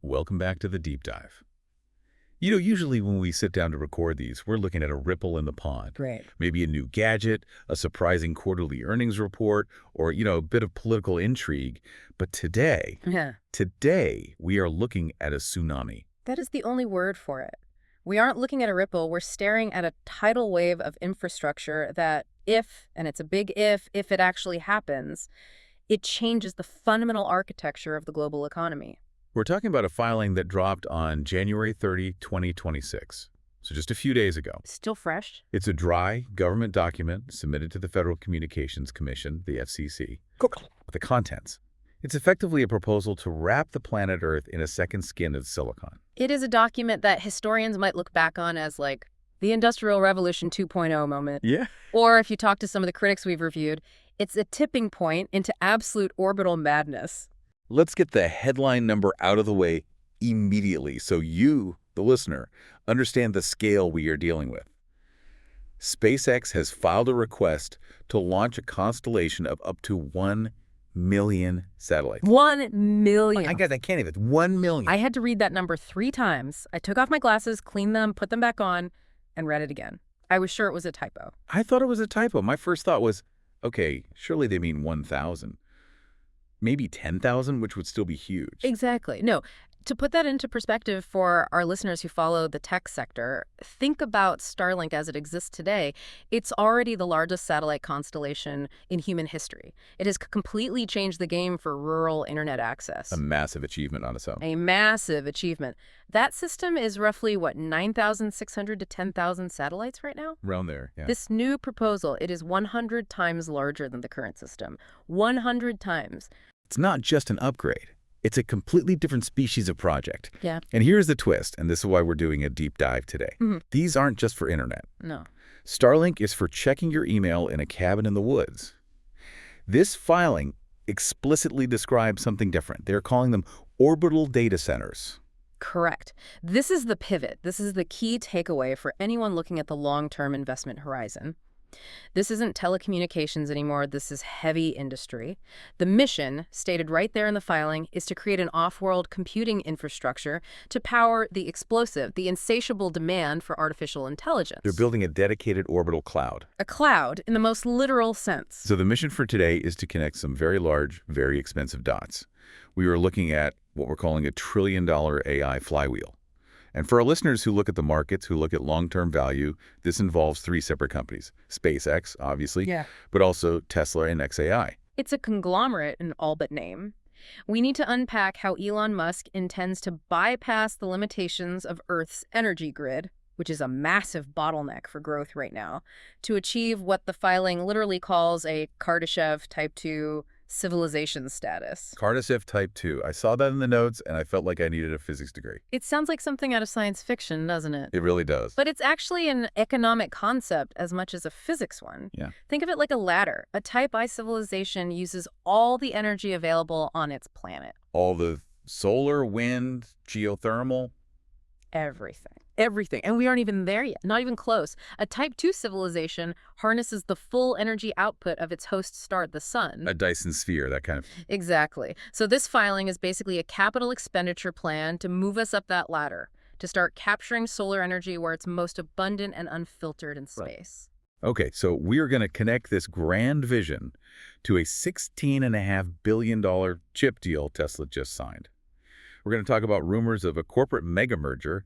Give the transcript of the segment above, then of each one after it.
Welcome back to the deep dive. Usually when we sit down to record these, we're looking at a ripple in the pond. Right. Maybe a new gadget, a surprising quarterly earnings report, or, a bit of political intrigue. But Yeah. today, we are looking at a tsunami. That is the only word for it. We aren't looking at a ripple, we're staring at a tidal wave of infrastructure that and it's a big if it actually happens, it changes the fundamental architecture of the global economy. We're talking about a filing that dropped on January 30, 2026. So just a few days ago. Still fresh? It's a dry government document submitted to the Federal Communications Commission, the FCC, with the contents. It's effectively a proposal to wrap the planet Earth in a second skin of silicon. It is a document that historians might look back on as like the Industrial Revolution 2.0 moment. Yeah. Or if you talk to some of the critics we've reviewed, it's a tipping point into absolute orbital madness. Let's get the headline number out of the way immediately so you, the listener, understand the scale we are dealing with. SpaceX has filed a request to launch a constellation of up to 1 million satellites. 1 million. I can't even. 1 million. I had to read that number 3 times. I took off my glasses, cleaned them, put them back on, and read it again. I was sure it was a typo. I thought it was a typo. My first thought was, okay, surely they mean 1,000. Maybe 10,000, which would still be huge. Exactly. No, to put that into perspective for our listeners who follow the tech sector, think about Starlink as it exists today. It's already the largest satellite constellation in human history. It has completely changed the game for rural internet access. A massive achievement on its own. A massive achievement. That system is roughly, 9,600 to 10,000 satellites right now? Around there, yeah. This new proposal, it is 100 times larger than the current system. 100 times. It's not just an upgrade. It's a completely different species of project. Yeah. And here's the twist, and this is why we're doing a deep dive today. These aren't just for internet. No. Starlink is for checking your email in a cabin in the woods. This filing explicitly describes something different. They're calling them orbital data centers. Correct. This is the pivot. This is the key takeaway for anyone looking at the long-term investment horizon. This isn't telecommunications anymore. This is heavy industry. The mission, stated right there in the filing, is to create an off-world computing infrastructure to power the explosive, the insatiable demand for artificial intelligence. They're building a dedicated orbital cloud. A cloud in the most literal sense. So the mission for today is to connect some very large, very expensive dots. We are looking at what we're calling a trillion-dollar AI flywheel. And for our listeners who look at the markets, who look at long-term value, this involves 3 separate companies. SpaceX, obviously, but also Tesla and xAI. It's a conglomerate in all but name. We need to unpack how Elon Musk intends to bypass the limitations of Earth's energy grid, which is a massive bottleneck for growth right now, to achieve what the filing literally calls a Kardashev Type 2 civilization status. Kardashev Type 2. I saw that in the notes, and I felt like I needed a physics degree. It sounds like something out of science fiction, doesn't it? It really does. But it's actually an economic concept as much as a physics one. Yeah. Think of it like a ladder. A Type I civilization uses all the energy available on its planet. All the solar, wind, geothermal. Everything. And we aren't even there yet. Not even close. A Type 2 civilization harnesses the full energy output of its host star, the sun. A Dyson sphere, that kind of... Exactly. So this filing is basically a capital expenditure plan to move us up that ladder, to start capturing solar energy where it's most abundant and unfiltered in space. Okay, so we are going to connect this grand vision to a $16.5 billion chip deal Tesla just signed. We're going to talk about rumors of a corporate mega merger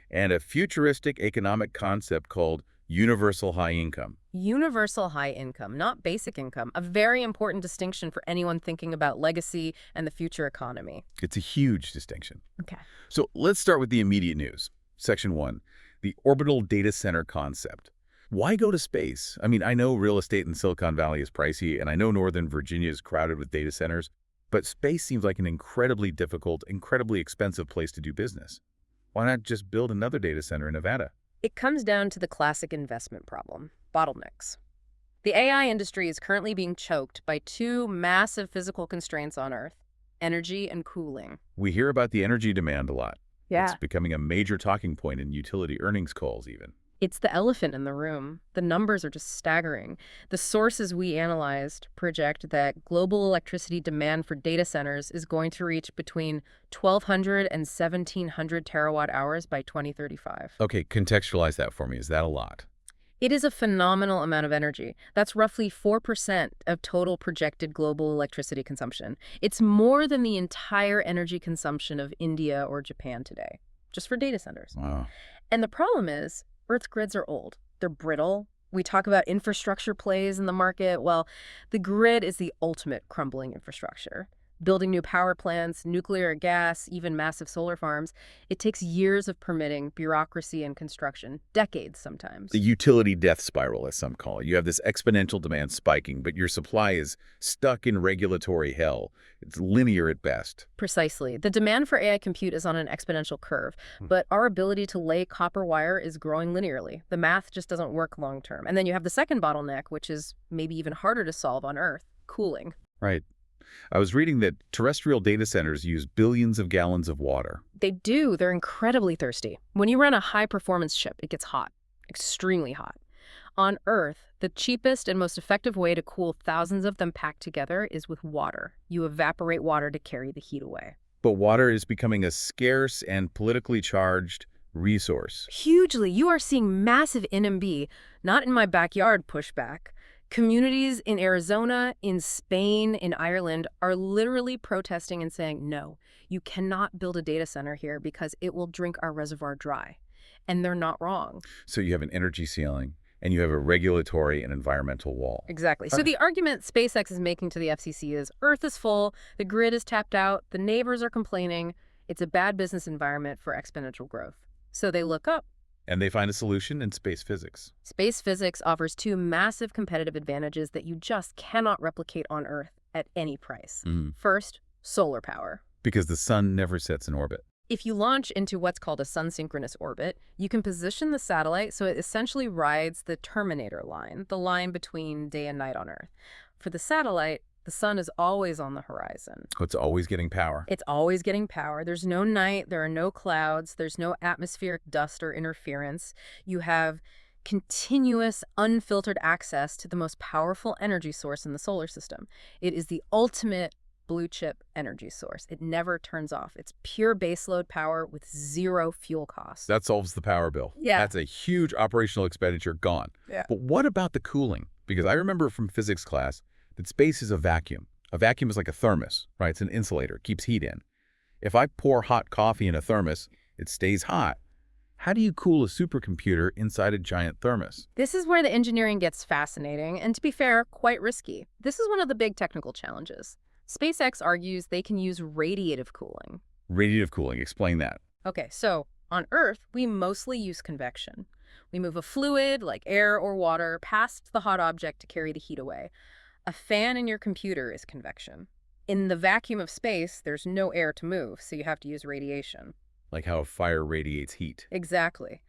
and a futuristic economic concept called universal high income. Universal high income, not basic income, a very important distinction for anyone thinking about legacy and the future economy. It's a huge distinction. Okay. So let's start with the immediate news. Section 1, the orbital data center concept. Why go to space? I mean, I know real estate in Silicon Valley is pricey, and I know Northern Virginia is crowded with data centers, but space seems like an incredibly difficult, incredibly expensive place to do business. Why not just build another data center in Nevada? It comes down to the classic investment problem, bottlenecks. The AI industry is currently being choked by 2 massive physical constraints on Earth, energy and cooling. We hear about the energy demand a lot. Yeah. It's becoming a major talking point in utility earnings calls even. It's the elephant in the room. The numbers are just staggering. The sources we analyzed project that global electricity demand for data centers is going to reach between 1,200 and 1,700 terawatt hours by 2035. Okay, contextualize that for me. Is that a lot? It is a phenomenal amount of energy. That's roughly 4% of total projected global electricity consumption. It's more than the entire energy consumption of India or Japan today, just for data centers. Wow. And the problem is, Earth's grids are old. They're brittle. We talk about infrastructure plays in the market. Well, the grid is the ultimate crumbling infrastructure. Building new power plants, nuclear, gas, even massive solar farms, it takes years of permitting, bureaucracy, and construction, decades sometimes. The utility death spiral, as some call it. You have this exponential demand spiking, but your supply is stuck in regulatory hell. It's linear at best. Precisely. The demand for AI compute is on an exponential curve, but our ability to lay copper wire is growing linearly. The math just doesn't work long term. And then you have the second bottleneck, which is maybe even harder to solve on Earth, cooling. Right. I was reading that terrestrial data centers use billions of gallons of water. They do. They're incredibly thirsty. When you run a high-performance chip, it gets hot, extremely hot. On Earth, the cheapest and most effective way to cool thousands of them packed together is with water. You evaporate water to carry the heat away. But water is becoming a scarce and politically charged resource. Hugely. You are seeing massive NMB, not in my backyard pushback. Communities in Arizona, in Spain, in Ireland are literally protesting and saying, no, you cannot build a data center here because it will drink our reservoir dry. And they're not wrong. So you have an energy ceiling, and you have a regulatory and environmental wall. Exactly. So the argument SpaceX is making to the FCC is Earth is full, the grid is tapped out, the neighbors are complaining, it's a bad business environment for exponential growth. So they look up. And they find a solution in space physics. Space physics offers two massive competitive advantages that you just cannot replicate on Earth at any price. First, solar power. Because the sun never sets in orbit. If you launch into what's called a sun-synchronous orbit, you can position the satellite so it essentially rides the terminator line, the line between day and night on Earth. For the satellite, the sun is always on the horizon. It's always getting power. It's always getting power. There's no night, there are no clouds, there's no atmospheric dust or interference. You have continuous, unfiltered access to the most powerful energy source in the solar system. It is the ultimate blue chip energy source. It never turns off. It's pure baseload power with zero fuel costs. That solves the power bill. Yeah. That's a huge operational expenditure gone. Yeah. But what about the cooling? Because I remember from physics class that space is a vacuum. A vacuum is like a thermos, right? It's an insulator, keeps heat in. If I pour hot coffee in a thermos, it stays hot. How do you cool a supercomputer inside a giant thermos? This is where the engineering gets fascinating, and to be fair, quite risky. This is one of the big technical challenges. SpaceX argues they can use radiative cooling. Radiative cooling, explain that. Okay, so on Earth, we mostly use convection. We move a fluid, like air or water, past the hot object to carry the heat away. A fan in your computer is convection. In the vacuum of space, there's no air to move, so you have to use radiation. Like how a fire radiates heat. Exactly.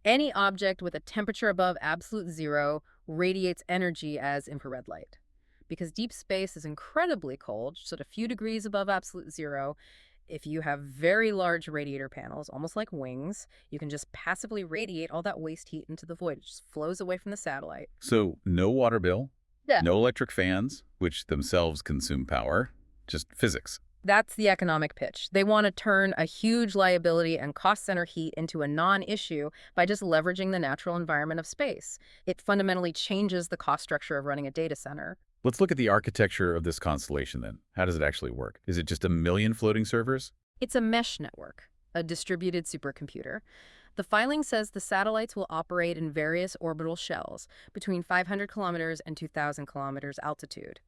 Any object with a temperature above absolute zero radiates energy as infrared light. Because deep space is incredibly cold, just at a few degrees above absolute zero, if you have very large radiator panels, almost like wings, you can just passively radiate all that waste heat into the void. It just flows away from the satellite. So no water bill, Yeah. no electric fans, which themselves consume power, just physics. That's the economic pitch. They want to turn a huge liability and cost center heat into a non-issue by just leveraging the natural environment of space. It fundamentally changes the cost structure of running a data center. Let's look at the architecture of this constellation then. How does it actually work? Is it just a million floating servers? It's a mesh network, a distributed supercomputer. The filing says the satellites will operate in various orbital shells between 500 kilometers and 2,000 kilometers altitude.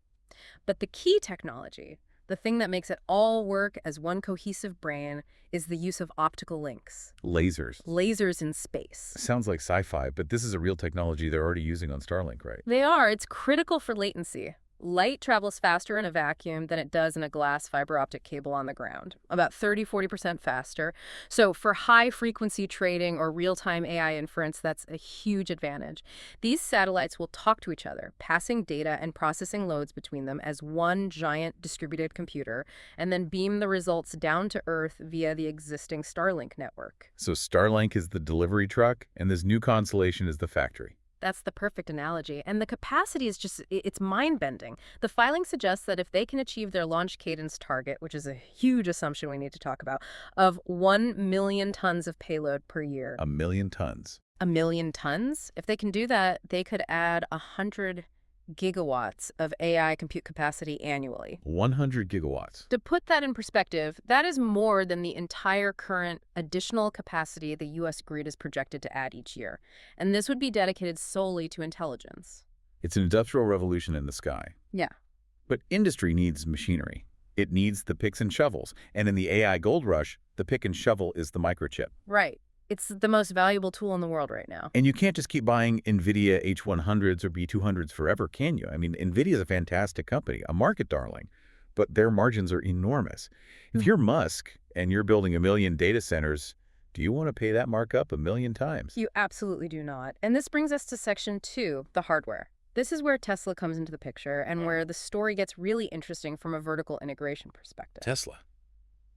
But the key technology, the thing that makes it all work as one cohesive brain, is the use of optical links. Lasers. Lasers in space. Sounds like sci-fi, but this is a real technology they're already using on Starlink, right? They are. It's critical for latency. Light travels faster in a vacuum than it does in a glass fiber optic cable on the ground, about 30–40% faster. So for high-frequency trading or real-time AI inference, that's a huge advantage. These satellites will talk to each other, passing data and processing loads between them as one giant distributed computer, and then beam the results down to Earth via the existing Starlink network. So Starlink is the delivery truck, and this new constellation is the factory. That's the perfect analogy. And the capacity is just, it's mind-bending. The filing suggests that if they can achieve their launch cadence target, which is a huge assumption we need to talk about, of 1 million tons of payload per year. 1 million tons. 1 million tons? If they can do that, they could add 100 gigawatts of AI compute capacity annually. 100 gigawatts. To put that in perspective, that is more than the entire current additional capacity the U.S. grid is projected to add each year. And this would be dedicated solely to intelligence. It's an industrial revolution in the sky. Yeah. But industry needs machinery. It needs the picks and shovels. And in the AI gold rush, the pick and shovel is the microchip. Right. It's the most valuable tool in the world right now. And you can't just keep buying NVIDIA H100s or B200s forever, can you? I mean, NVIDIA is a fantastic company, a market darling, but their margins are enormous. If you're Musk and you're building 1 million data centers, do you want to pay that markup 1 million times? You absolutely do not. And this brings us to section 2, the hardware. This is where Tesla comes into the picture and where the story gets really interesting from a vertical integration perspective. Tesla,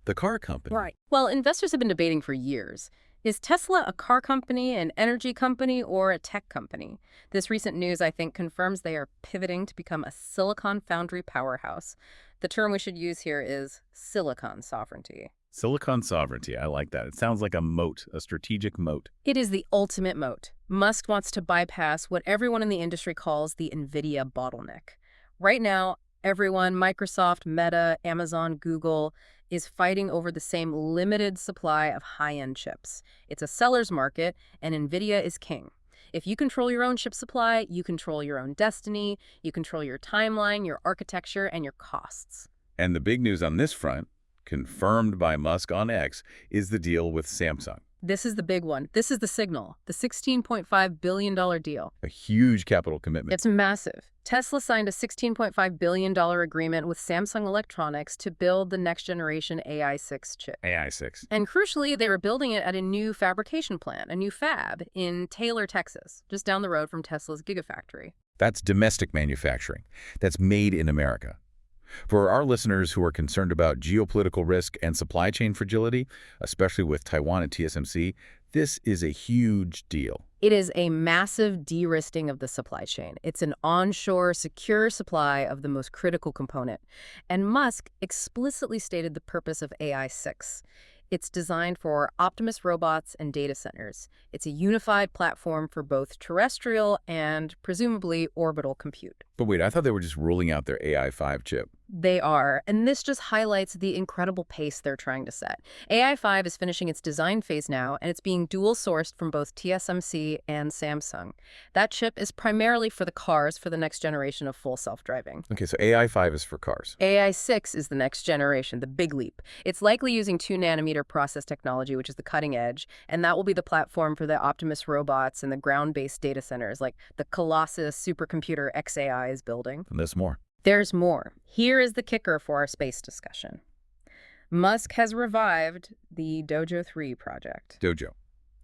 the car company. Right. Well, investors have been debating for years. Is Tesla a car company, an energy company, or a tech company? This recent news, I think, confirms they are pivoting to become a silicon foundry powerhouse. The term we should use here is silicon sovereignty. Silicon sovereignty, I like that. It sounds like a moat, a strategic moat. It is the ultimate moat. Musk wants to bypass what everyone in the industry calls the NVIDIA bottleneck. Right now, everyone, Microsoft, Meta, Amazon, Google, is fighting over the same limited supply of high-end chips. It's a seller's market, and NVIDIA is king. If you control your own chip supply, you control your own destiny, you control your timeline, your architecture, and your costs. And the big news on this front, confirmed by Musk on X, is the deal with Samsung. This is the big one. This is the signal, the $16.5 billion deal. A huge capital commitment. It's massive. Tesla signed a $16.5 billion agreement with Samsung Electronics to build the next-generation AI6 chip. AI6. And crucially, they were building it at a new fabrication plant, a new fab, in Taylor, Texas, just down the road from Tesla's Gigafactory. That's domestic manufacturing. That's made in America. For our listeners who are concerned about geopolitical risk and supply chain fragility, especially with Taiwan and TSMC, this is a huge deal. It is a massive de-risking of the supply chain. It's an onshore, secure supply of the most critical component. And Musk explicitly stated the purpose of AI6. It's designed for Optimus robots and data centers. It's a unified platform for both terrestrial and, presumably, orbital compute. But wait, I thought they were just rolling out their AI5 chip. They are, and this just highlights the incredible pace they're trying to set. AI5 is finishing its design phase now, and it's being dual-sourced from both TSMC and Samsung. That chip is primarily for the cars for the next generation of full self-driving. Okay, so AI5 is for cars. AI6 is the next generation, the big leap. It's likely using 2-nanometer process technology, which is the cutting edge, and that will be the platform for the Optimus robots and the ground-based data centers like the Colossus supercomputer xAI is building. And there's more. There's more. Here is the kicker for our space discussion. Musk has revived the Dojo 3 project. Dojo.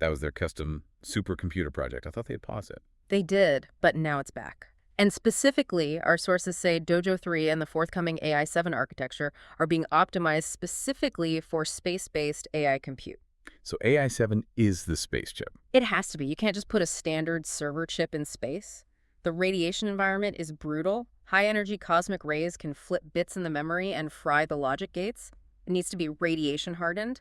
That was their custom supercomputer project. I thought they had paused it. They did, but now it's back. And specifically, our sources say Dojo 3 and the forthcoming AI7 architecture are being optimized specifically for space-based AI compute. So AI7 is the space chip. It has to be. You can't just put a standard server chip in space. The radiation environment is brutal. High-energy cosmic rays can flip bits in the memory and fry the logic gates. It needs to be radiation-hardened.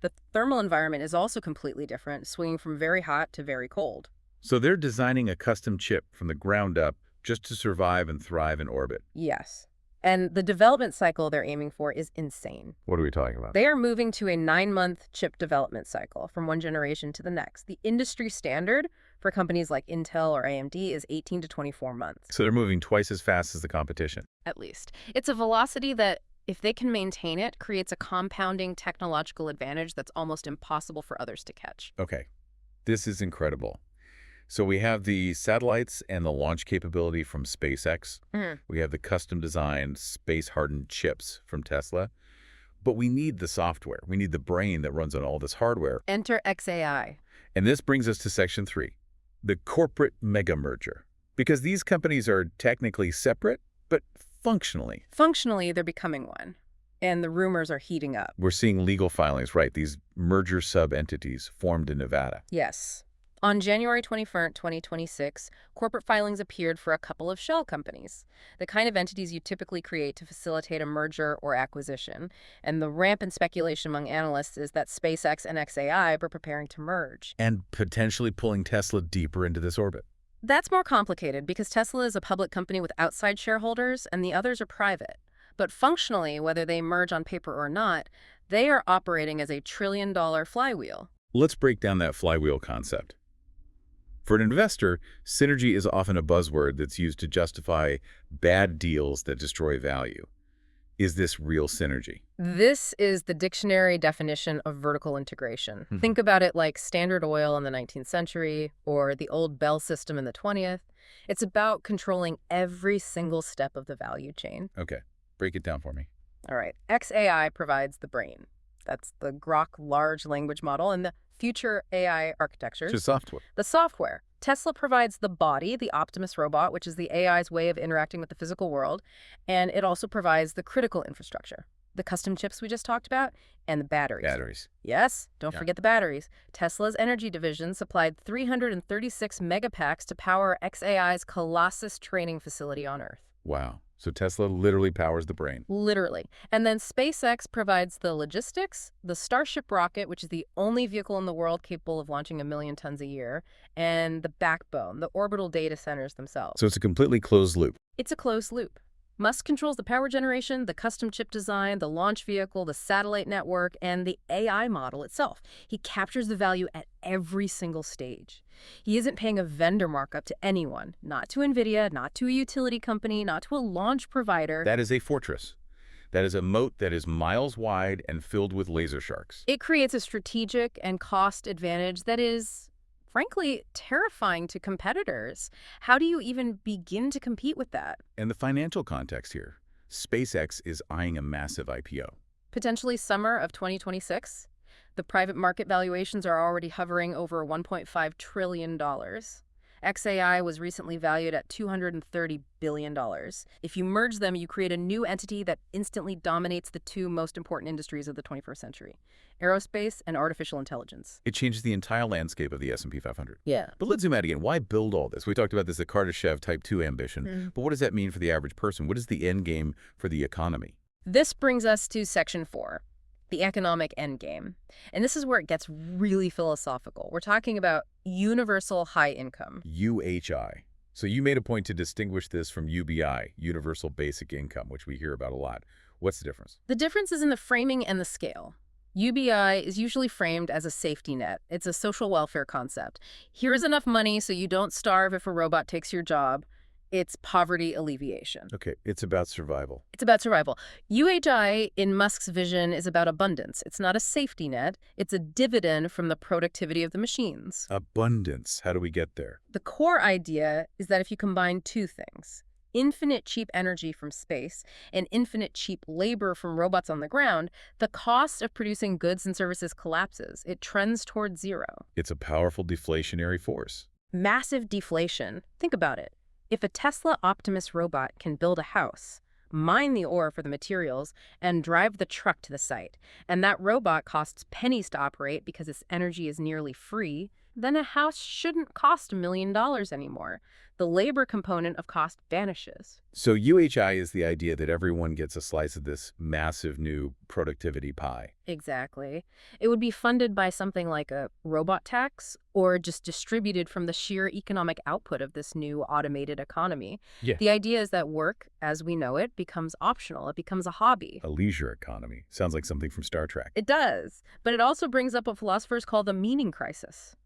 The thermal environment is also completely different, swinging from very hot to very cold. So they're designing a custom chip from the ground up just to survive and thrive in orbit. Yes. And the development cycle they're aiming for is insane. What are we talking about? They are moving to a 9-month chip development cycle from one generation to the next. The industry standard for companies like Intel or AMD is 18 to 24 months. So they're moving twice as fast as the competition. At least. It's a velocity that, if they can maintain it, creates a compounding technological advantage that's almost impossible for others to catch. Okay, this is incredible. So we have the satellites and the launch capability from SpaceX. We have the custom-designed, space-hardened chips from Tesla. But we need the software. We need the brain that runs on all this hardware. Enter XAI. And this brings us to Section 3, the corporate mega-merger. Because these companies are technically separate, but functionally. Functionally, they're becoming one. And the rumors are heating up. We're seeing legal filings, right? These merger sub-entities formed in Nevada. Yes. On January 21st, 2026, corporate filings appeared for a couple of shell companies, the kind of entities you typically create to facilitate a merger or acquisition. And the rampant speculation among analysts is that SpaceX and XAI were preparing to merge. And potentially pulling Tesla deeper into this orbit. That's more complicated because Tesla is a public company with outside shareholders and the others are private. But functionally, whether they merge on paper or not, they are operating as a trillion-dollar flywheel. Let's break down that flywheel concept. For an investor, synergy is often a buzzword that's used to justify bad deals that destroy value. Is this real synergy? This is the dictionary definition of vertical integration. Think about it like Standard Oil in the 19th century or the old Bell system in the 20th. It's about controlling every single step of the value chain. Okay, break it down for me. All right, XAI provides the brain. That's the Grok large language model and the future AI architectures. Just software. The software. Tesla provides the body, the Optimus robot, which is the AI's way of interacting with the physical world, and it also provides the critical infrastructure, the custom chips we just talked about, and the batteries. Batteries. Yes, don't forget the batteries. Tesla's energy division supplied 336 megapacks to power XAI's Colossus training facility on Earth. Wow. So Tesla literally powers the brain. Literally. And then SpaceX provides the logistics, the Starship rocket, which is the only vehicle in the world capable of launching 1 million tons a year, and the backbone, the orbital data centers themselves. So it's a completely closed loop. It's a closed loop. Musk controls the power generation, the custom chip design, the launch vehicle, the satellite network, and the AI model itself. He captures the value at every single stage. He isn't paying a vendor markup to anyone, not to NVIDIA, not to a utility company, not to a launch provider. That is a fortress. That is a moat that is miles wide and filled with laser sharks. It creates a strategic and cost advantage that is, frankly, terrifying to competitors. How do you even begin to compete with that? And the financial context here. SpaceX is eyeing a massive IPO. Potentially summer of 2026. The private market valuations are already hovering over $1.5 trillion. XAI was recently valued at $230 billion. If you merge them, you create a new entity that instantly dominates the two most important industries of the 21st century, aerospace and artificial intelligence. It changes the entire landscape of the S&P 500. Yeah. But let's zoom out again. Why build all this? We talked about this, the Kardashev Type 2 ambition. But what does that mean for the average person? What is the end game for the economy? This brings us to Section 4. The economic endgame. And this is where it gets really philosophical. We're talking about universal high income. UHI. So you made a point to distinguish this from UBI, Universal Basic Income, which we hear about a lot. What's the difference? The difference is in the framing and the scale. UBI is usually framed as a safety net. It's a social welfare concept. Here's enough money so you don't starve if a robot takes your job. It's poverty alleviation. Okay, it's about survival. It's about survival. UHI, in Musk's vision, is about abundance. It's not a safety net. It's a dividend from the productivity of the machines. Abundance. How do we get there? The core idea is that if you combine two things, infinite cheap energy from space and infinite cheap labor from robots on the ground, the cost of producing goods and services collapses. It trends towards zero. It's a powerful deflationary force. Massive deflation. Think about it. If a Tesla Optimus robot can build a house, mine the ore for the materials, and drive the truck to the site, and that robot costs pennies to operate because its energy is nearly free, then a house shouldn't cost $1 million anymore. The labor component of cost vanishes. So UHI is the idea that everyone gets a slice of this massive new productivity pie. Exactly. It would be funded by something like a robot tax or just distributed from the sheer economic output of this new automated economy. Yeah. The idea is that work, as we know it, becomes optional. It becomes a hobby. A leisure economy. Sounds like something from Star Trek. It does. But it also brings up what philosophers call the meaning crisis.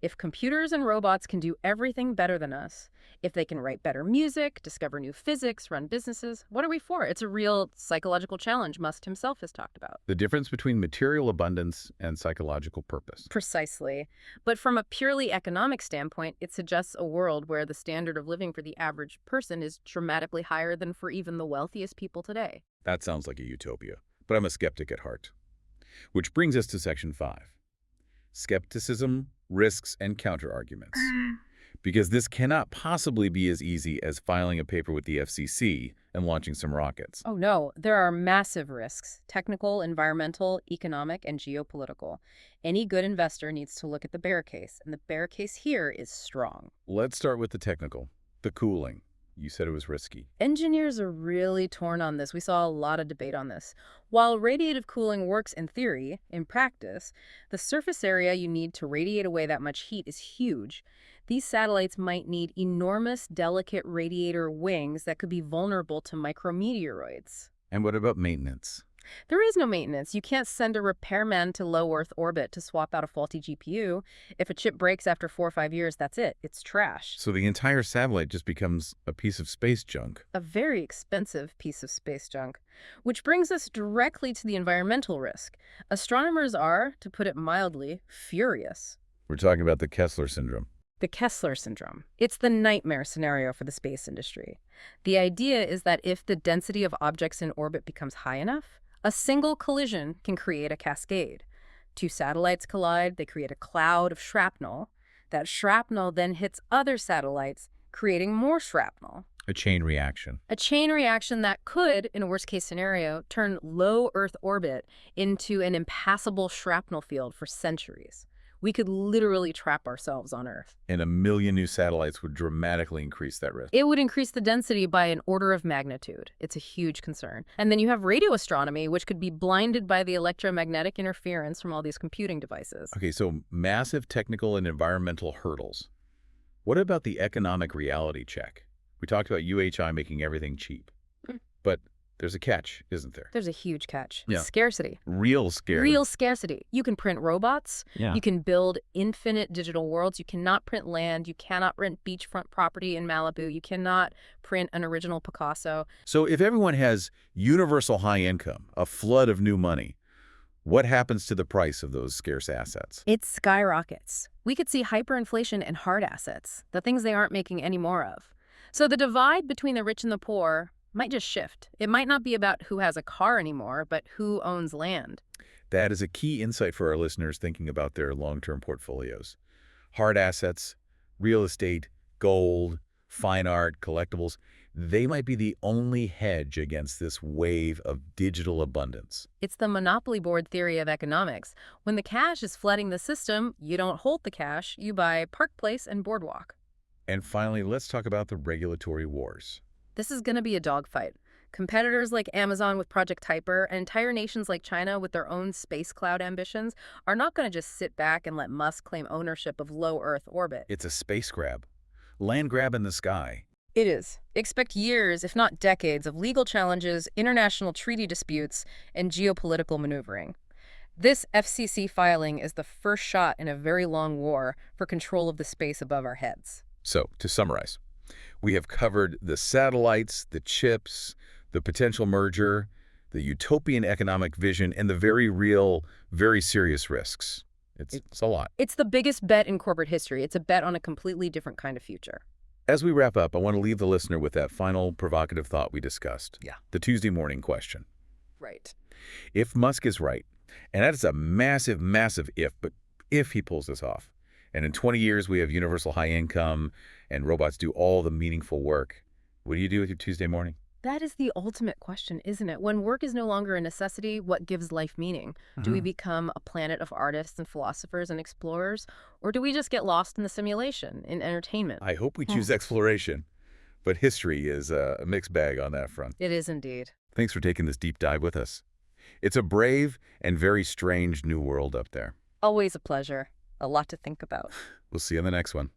If computers and robots can do everything better than us, if they can write better music, discover new physics, run businesses, what are we for? It's a real psychological challenge Musk himself has talked about. The difference between material abundance and psychological purpose. Precisely. But from a purely economic standpoint, it suggests a world where the standard of living for the average person is dramatically higher than for even the wealthiest people today. That sounds like a utopia, but I'm a skeptic at heart. Which brings us to Section 5. Skepticism, risks, and counterarguments. Because this cannot possibly be as easy as filing a paper with the FCC and launching some rockets. Oh no, there are massive risks, technical, environmental, economic, and geopolitical. Any good investor needs to look at the bear case, and the bear case here is strong. Let's start with the technical, the cooling. You said it was risky. Engineers are really torn on this. We saw a lot of debate on this. While radiative cooling works in theory, in practice, the surface area you need to radiate away that much heat is huge. These satellites might need enormous, delicate radiator wings that could be vulnerable to micrometeoroids. And what about maintenance? There is no maintenance. You can't send a repairman to low Earth orbit to swap out a faulty GPU. If a chip breaks after 4 or 5 years, that's it. It's trash. So the entire satellite just becomes a piece of space junk. A very expensive piece of space junk. Which brings us directly to the environmental risk. Astronomers are, to put it mildly, furious. We're talking about the Kessler syndrome. The Kessler syndrome. It's the nightmare scenario for the space industry. The idea is that if the density of objects in orbit becomes high enough, a single collision can create a cascade. 2 satellites collide, they create a cloud of shrapnel. That shrapnel then hits other satellites, creating more shrapnel. A chain reaction. A chain reaction that could, in a worst-case scenario, turn low Earth orbit into an impassable shrapnel field for centuries. We could literally trap ourselves on Earth. And 1 million new satellites would dramatically increase that risk. It would increase the density by an order of magnitude. It's a huge concern. And then you have radio astronomy, which could be blinded by the electromagnetic interference from all these computing devices. Okay, so massive technical and environmental hurdles. What about the economic reality check? We talked about UHI making everything cheap. But there's a catch, isn't there? There's a huge catch. Yeah. Scarcity. Real scarcity. Real scarcity. You can print robots. Yeah. You can build infinite digital worlds. You cannot print land. You cannot rent beachfront property in Malibu. You cannot print an original Picasso. So if everyone has universal high income, a flood of new money, what happens to the price of those scarce assets? It skyrockets. We could see hyperinflation in hard assets, the things they aren't making any more of. So the divide between the rich and the poor might just shift. It might not be about who has a car anymore, but who owns land. That is a key insight for our listeners thinking about their long-term portfolios. Hard assets, real estate, gold, fine art, collectibles, they might be the only hedge against this wave of digital abundance. It's the monopoly board theory of economics. When the cash is flooding the system, you don't hold the cash, you buy Park Place and Boardwalk. And finally, let's talk about the regulatory wars. This is going to be a dogfight. Competitors like Amazon with Project Kuiper and entire nations like China with their own space cloud ambitions are not going to just sit back and let Musk claim ownership of low Earth orbit. It's a space grab. Land grab in the sky. It is. Expect years, if not decades, of legal challenges, international treaty disputes, and geopolitical maneuvering. This FCC filing is the first shot in a very long war for control of the space above our heads. So, to summarize, we have covered the satellites, the chips, the potential merger, the utopian economic vision, and the very real, very serious risks. It's a lot. It's the biggest bet in corporate history. It's a bet on a completely different kind of future. As we wrap up, I want to leave the listener with that final provocative thought we discussed. Yeah. The Tuesday morning question. Right. If Musk is right, and that is a massive, massive if, but if he pulls this off, and in 20 years we have universal high income and robots do all the meaningful work, what do you do with your Tuesday morning? That is the ultimate question, isn't it? When work is no longer a necessity, what gives life meaning? Do we become a planet of artists and philosophers and explorers? Or do we just get lost in the simulation, in entertainment? I hope we choose exploration, but history is a mixed bag on that front. It is indeed. Thanks for taking this deep dive with us. It's a brave and very strange new world up there. Always a pleasure. A lot to think about. We'll see you on the next one.